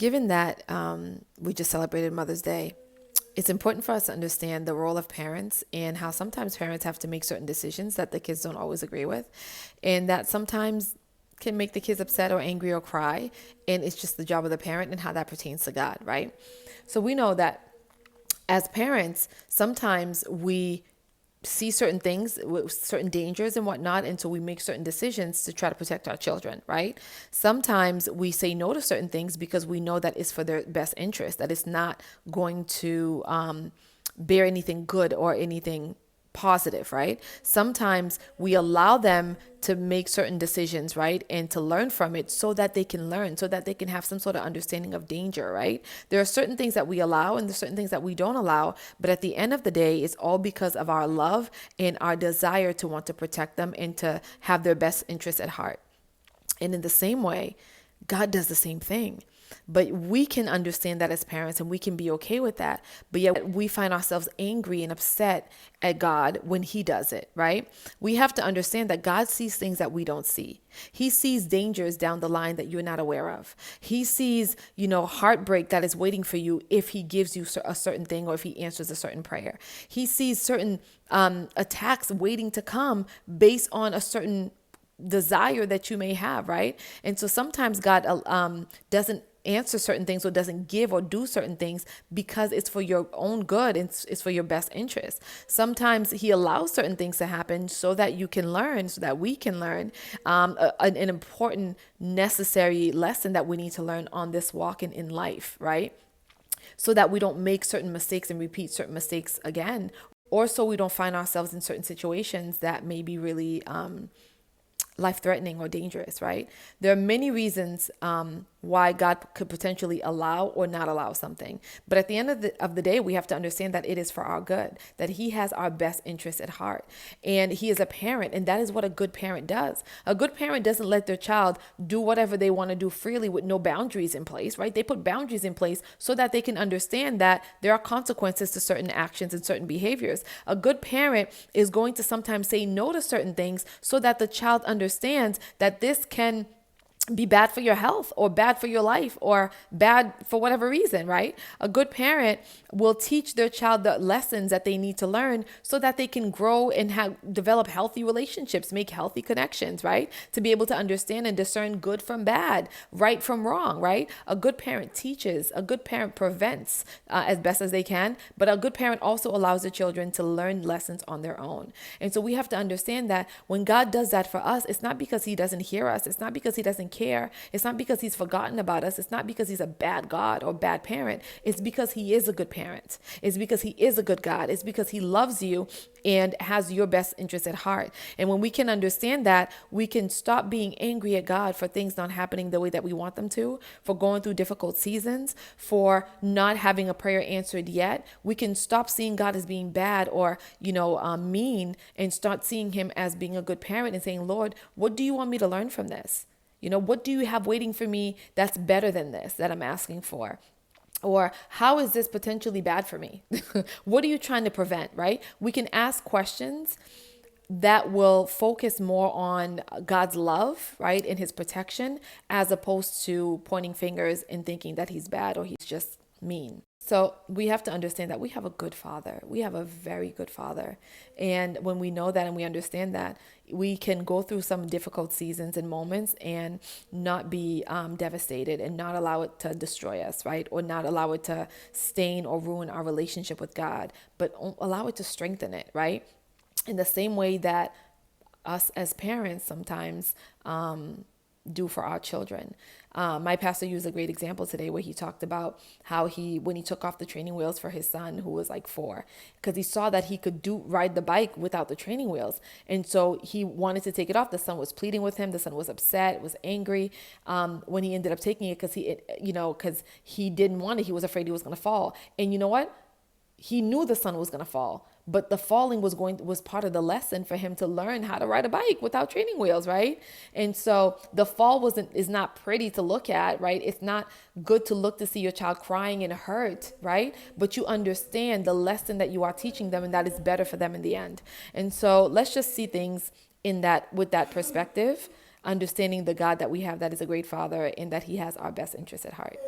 Given that we just celebrated Mother's Day, it's important for us to understand the role of parents and how sometimes parents have to make certain decisions that the kids don't always agree with, and that sometimes can make the kids upset or angry or cry. And it's just the job of the parent and how that pertains to God, right? So we know that as parents, sometimes we see certain things, certain dangers and whatnot, and so we make certain decisions to try to protect our children, right? Sometimes we say no to certain things because we know that it's for their best interest, that it's not going to bear anything good or anything positive, right? Sometimes we allow them to make certain decisions, right? And to learn from it so that they can learn, so that they can have some sort of understanding of danger, right? There are certain things that we allow and there's certain things that we don't allow. But at the end of the day, it's all because of our love and our desire to want to protect them and to have their best interests at heart. And in the same way, God does the same thing. But we can understand that as parents and we can be okay with that. But yet we find ourselves angry and upset at God when he does it, right? We have to understand that God sees things that we don't see. He sees dangers down the line that you're not aware of. He sees, heartbreak that is waiting for you if he gives you a certain thing or if he answers a certain prayer. He sees certain attacks waiting to come based on a certain desire that you may have, right? And so sometimes God doesn't answer certain things or doesn't give or do certain things because it's for your own good and it's for your best interest. Sometimes he allows certain things to happen so that you can learn, so that we can learn an important, necessary lesson that we need to learn on this walk in life, right? So that we don't make certain mistakes and repeat certain mistakes again, or so we don't find ourselves in certain situations that may be really life-threatening or dangerous, right? There are many reasons why God could potentially allow or not allow something. But at the end of the day, we have to understand that it is for our good, that he has our best interests at heart. And he is a parent, and that is what a good parent does. A good parent doesn't let their child do whatever they want to do freely with no boundaries in place, right? They put boundaries in place so that they can understand that there are consequences to certain actions and certain behaviors. A good parent is going to sometimes say no to certain things so that the child understands that this can be bad for your health or bad for your life or bad for whatever reason, right? A good parent will teach their child the lessons that they need to learn so that they can grow and develop healthy relationships, make healthy connections, right? To be able to understand and discern good from bad, right from wrong, right? A good parent teaches, a good parent prevents as best as they can, but a good parent also allows the children to learn lessons on their own. And so we have to understand that when God does that for us, it's not because he doesn't hear us. It's not because he doesn't care. It's not because he's forgotten about us. It's not because he's a bad God or bad parent. It's because he is a good parent. It's because he is a good God. It's because he loves you and has your best interest at heart. And when we can understand that, we can stop being angry at God for things not happening the way that we want them to, for going through difficult seasons, for not having a prayer answered yet. We can stop seeing God as being bad or, mean, and start seeing him as being a good parent and saying, Lord, what do you want me to learn from this? What do you have waiting for me that's better than this that I'm asking for? Or how is this potentially bad for me? What are you trying to prevent, right? We can ask questions that will focus more on God's love, right, and his protection, as opposed to pointing fingers and thinking that he's bad or he's just mean. So we have to understand that we have a good father. We have a very good father. And when we know that and we understand that, we can go through some difficult seasons and moments and not be devastated and not allow it to destroy us, right? Or not allow it to stain or ruin our relationship with God, but allow it to strengthen it, right? In the same way that us as parents sometimes do for our children. My pastor used a great example today where he talked about how when he took off the training wheels for his son who was like 4, because he saw that he could ride the bike without the training wheels. And so he wanted to take it off. The son was pleading with him. The son was upset, was angry when he ended up taking it because he didn't want it. He was afraid he was going to fall. And you know what? He knew the son was going to fall, but the falling was part of the lesson for him to learn how to ride a bike without training wheels, right? And so the fall is not pretty to look at, right? It's not good to look to see your child crying and hurt, right? But you understand the lesson that you are teaching them, and that is better for them in the end. And so let's just see things with that perspective, understanding the God that we have that is a great father and that he has our best interests at heart.